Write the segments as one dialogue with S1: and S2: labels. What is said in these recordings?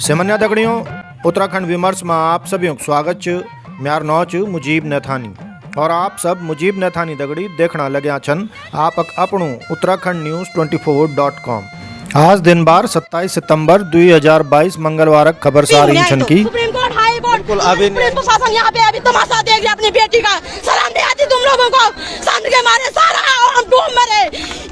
S1: सामान्य दगड़ियों उत्तराखंड विमर्श में आप सभी को स्वागत छ। म्यार नौ च मुजीब नैथानी और आप सब मुजीब नैथानी दगड़ी देखना लग्या छन आप अपनू उत्तराखंड न्यूज़ 24.com। आज दिन बार 27 सितंबर 2022 मंगलवार खबर सारी छन की
S2: पुलिस प्रशासन यहाँ पे अभी तमाशा देख रहे अपनी बेटी का। शर्म नहीं आती तुम लोगों को? सन के मारे सारा हम डूब मरे,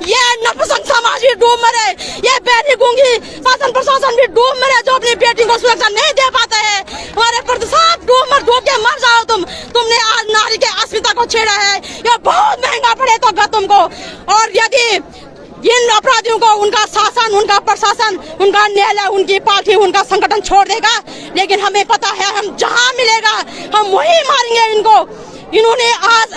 S2: ये नपुंसक समाज भी डूब मरे, ये बेटी गूंगी शासन प्रशासन भी डूब मरे जो अपनी बेटी को सुरक्षा नहीं दे पाते हैं। हमारे पर सब डूब के मर जाओ तुमने आज नारी के अस्मिता को छेड़ा है, ये बहुत महंगा पड़ेगा तुमको। और यदि इन अपराधियों को उनका शासन, उनका प्रशासन, उनका न्यायालय, उनकी पार्टी, उनका संगठन छोड़ देगा, लेकिन हमें पता है हम जहां मिलेगा हम वही मारेंगे इनको। इन्होंने आज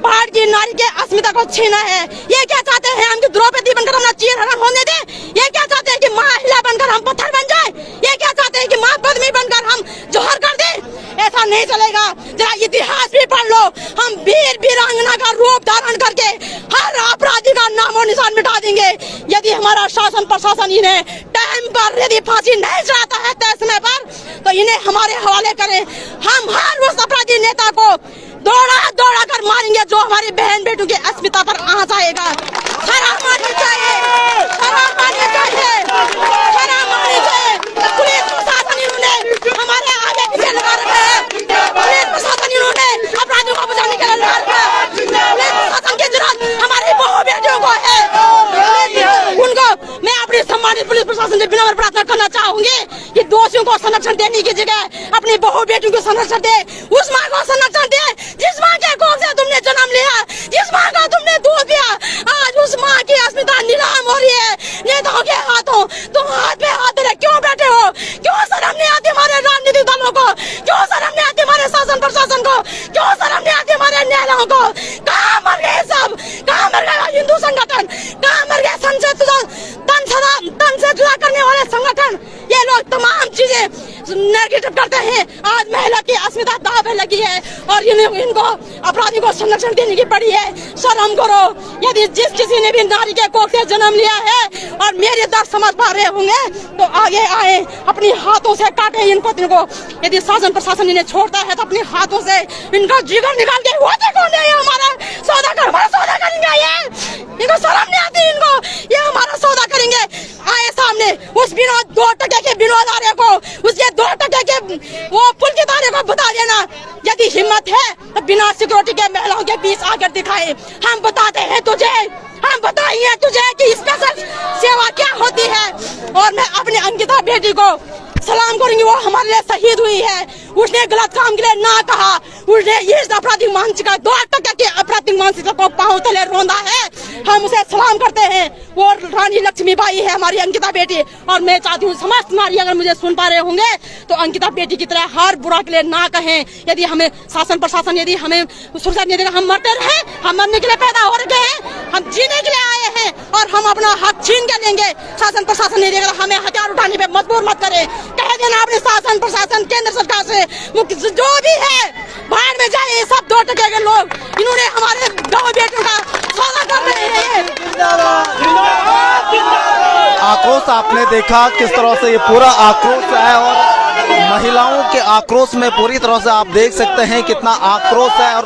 S2: पहाड़ की नारी के अस्मिता को छीना है। ये क्या चाहते हैं हम कि द्रौपदी बनकर हम चीर हरण होने दे? ये क्या चाहते हैं कि महिला बनकर हम पत्थर बन जाए? ये क्या चाहते हैं कि मां पद्मी बनकर हम जौहर कर दे? ऐसा नहीं चलेगा। जरा इतिहास भी पढ़ लो, हम वीर वीरांगना का रूप धारण करके हर अपराधी का नामो निशान मिटा देंगे। यदि हमारा शासन प्रशासन इन्हें टाइम पर यदि फांसी नहीं चढ़ाता है तय समय पर, तो इन्हें हमारे हवाले करे। हम हर उस अपराधी नेता को दौड़ा कर मारेंगे जो हमारी बहन बेटों की अस्मिता पर आंच आएगा। शर्म आनी चाहिए, शर्म आनी चाहिए, शर्म आनी चाहिए। पुलिस प्रशासन इन्होंने हमारे आगे पीछे लगा रखा है, पुलिस प्रशासन इन्होंने अपराधियों को बचाने के लिए लगा रखा है। पुलिस प्रशासन की जरूरत हमारी बहू बेटियों को है। उनको मैं अपनी सम्मानित पुलिस प्रशासन से विनम्र प्रार्थना करना चाहूंगी कि दोषियों को संरक्षण देने की जगह अपनी बहू बेटियों को संरक्षण दे, उस माँ को संरक्षण दे जिस माँ के कोख से तुमने जन्म लिया, जिस माँ का तुमने दूध पिया। आज उस माँ की अस्मिता नीलाम हो रही है नेताओं के हाथों। तुम हाथ पे हाथ रख क्यों बैठे हो? क्यों शर्म नहीं आती हमारे राजनीतिक दलों को? क्यों शर्म नहीं आती हमारे शासन प्रशासन को? क्यों शर्म नहीं आती हमारे न्यायालयों को? कहाँ मर गए सब? कहाँ मर गए हिंदू संगठन? कहाँ मर गए तन से जुदा करने वाले संगठन? ये लोग तमाम चीजें नेगेटिव करते हैं। आज महिला की अस्मिता दांव पे लगी है और इनको अपराधी को संरक्षण देने की पड़ी है। शर्म करो। यदि जिस किसी ने भी नारी के कोख से जन्म लिया है और मेरे दर्द समझ पा रहे होंगे तो आगे आए, अपने हाथों से काटे इनको। यदि शासन प्रशासन इन्हें छोड़ता है तो अपने हाथों से इनका जिगर निकाल के वो देखो नहीं हमारा सौदा करेंगे। ये इनको शर्म नहीं आती इनको, ये हमारा सौदा करेंगे। आए सामने उस विनोद 2 टके के विनोद आर्य को, उसके 2 टके के वो पुलकित आर्य को बता देना। यदि हिम्मत है तो बिना सिक्योरिटी के महिलाओं के बीच आकर दिखाए। हम बताते हैं तुझे, हम बताइए तुझे कि स्पेशल सेवा क्या होती है। और मैं अपनी अंकिता बेटी को सलाम करूंगी, वो हमारे लिए शहीद हुई है। उसने गलत काम के लिए ना कहा, उसने इस आपराधिक मानसिकता 2 टके के आपराधिक मानसिकता को पांव तले रौंदा है। हम उसे सलाम करते हैं। वो रानी लक्ष्मीबाई है हमारी अंकिता बेटी। और मैं चाहती हूँ समस्त नारी अगर मुझे सुन पा रहे होंगे तो अंकिता बेटी की तरह हर बुरा के लिए ना कहें। यदि हमें शासन प्रशासन यदि हमें सुरक्षा नहीं देगा, हम मरते रहे। हम मरने के लिए पैदा हो रहे हैं, हम जीने के लिए आए हैं और हम अपना हक छीन के लेंगे। शासन प्रशासन नहीं देगा, हमें हथियार उठाने पे मजबूर मत करे। कह देना अपने शासन प्रशासन केंद्र सरकार से जो भी है बाहर में जाए। सब 2 टके के लोग इन्होंने हमारे गाँव बेटियों का सौदा कर रहे हैं।
S3: आक्रोश आपने देखा किस तरह से ये पूरा आक्रोश है और महिलाओं के आक्रोश में पूरी तरह से आप देख सकते हैं कितना आक्रोश है। और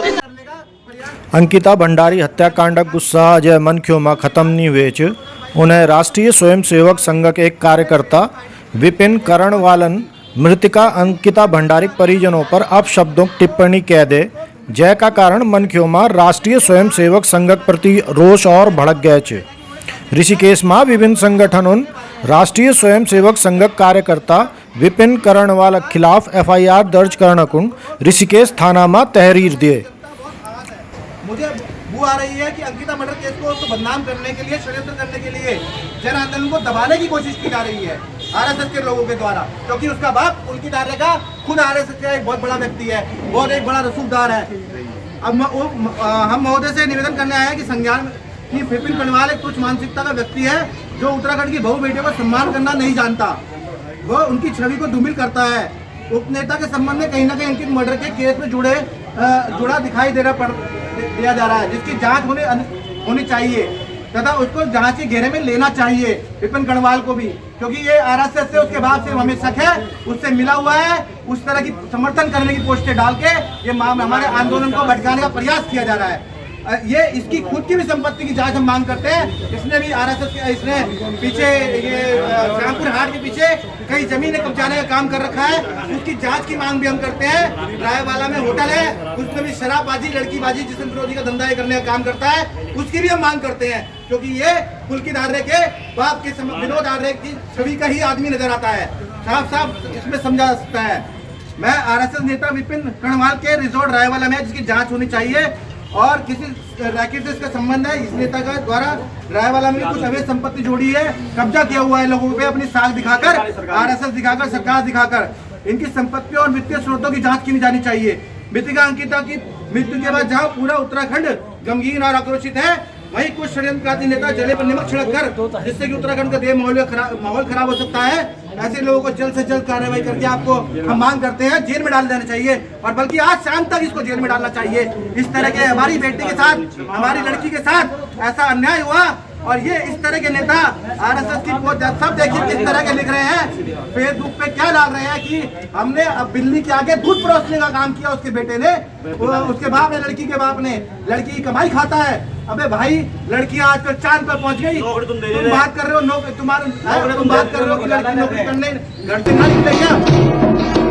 S1: अंकिता भंडारी हत्याकांड गुस्सा अजय मनख्यो में खत्म नहीं हुए च। उन्हें राष्ट्रीय स्वयंसेवक संघ के एक कार्यकर्ता विपिन करणवालन मृतिका अंकिता भंडारी परिजनों पर अपशब्दों टिप्पणी कह दे, जय का कारण मनख्यो में राष्ट्रीय स्वयंसेवक संघ के प्रति रोष और भड़क गए चे। ऋषिकेश में विभिन्न संगठनों राष्ट्रीय स्वयंसेवक संघ कार्यकर्ता विपिन करणवाल खिलाफ FIR दर्ज करने को ऋषिकेश थाना में तहरीर दिए।
S4: मुझे वो आ रही है कि अंकिता मर्डर केस को तो बदनाम करने के लिए, षड्यंत्र करने के लिए जन आंदोलन को दबाने की कोशिश की जा रही है RSS के लोगों के द्वारा, क्योंकि उसका बाप पुलकित आर्य का खुद RSS का एक बहुत बड़ा व्यक्ति है और एक बड़ा रसूखदार है। अब हम महोदय से निवेदन करने आए हैं कि संज्ञान कि विपिन करणवाल एक तुच्छ मानसिकता का व्यक्ति है जो उत्तराखंड की बहु बेटियों का सम्मान करना नहीं जानता, वह उनकी छवि को धूमिल करता है। उपनेता के संबंध में कहीं ना कहीं अंकित मर्डर के केस में जुड़ा दिखाई दिया जा रहा है, जिसकी जांच होनी चाहिए। तथा उसको जांच के घेरे में लेना चाहिए विपिन कणवाल को भी, क्योंकि ये आरएसएस से उसके बाप से हमें शक है, उससे मिला हुआ है, उस तरह की समर्थन करने की पोस्टें डाल के ये हमारे आंदोलन को भटकाने का प्रयास किया जा रहा है। ये इसकी खुद की भी संपत्ति की जांच हम मांग करते हैं। इसने भी आरएसएस इसने पीछे ये श्यामपुर हाट के पीछे कई जमीनें कब्जाने का काम कर रखा है, उसकी जांच की मांग भी हम करते हैं। रायवाला में होटल है, उसमें भी शराबबाजी लड़कीबाजी जिसम विरोधी का धंधा करने का काम करता है, उसकी भी हम मांग करते हैं, क्योंकि ये पुलकित आर्य के बाप के विनोद आर्य की छवि का ही आदमी नजर आता है। साफ साफ इसमें समझा जा सकता है। मैं आरएसएस नेता विपिन कणवाल के रिजॉर्ट रायवाला में जिसकी जांच होनी चाहिए और किसी रैकेट से इसका संबंध है, इस नेता का द्वारा रायवाला में कुछ अवैध संपत्ति जोड़ी है, कब्जा किया हुआ है लोगों पे अपनी साख दिखाकर, आरएसएस दिखाकर, सरकार दिखाकर। इनकी संपत्ति और वित्तीय स्रोतों की जांच की जानी चाहिए। मृतिका अंकिता की मृत्यु के बाद जहां पूरा उत्तराखंड गमगीन और आक्रोशित है, वहीं कुछ षड्यंत्रकारी नेता जले पर नमक छिड़क कर, जिससे कि उत्तराखंड का देह माहौल खराब हो सकता है, ऐसे लोगों को जल्द से जल्द कार्रवाई करके आपको हम मांग करते हैं जेल में डाल देना चाहिए, और बल्कि आज शाम तक इसको जेल में डालना चाहिए। इस तरह के हमारी बेटी के साथ, हमारी लड़की के साथ ऐसा अन्याय हुआ, और ये इस तरह के नेता आरएसएस की सब देखिए किस तरह के लिख रहे हैं, फेसबुक पे क्या डाल रहे हैं कि हमने अब बिल्ली के आगे दूध परोसने का काम किया उसके बेटे ने, उसके बाप ने, लड़की के बाप ने। लड़की की कमाई खाता है। अबे भाई, लड़कियां आजकल चांद पर पहुंच गई, तुम बात कर रहे हो तुम बात कर रहे हो कि लड़की नौकरी करने घर से ना निकले क्या?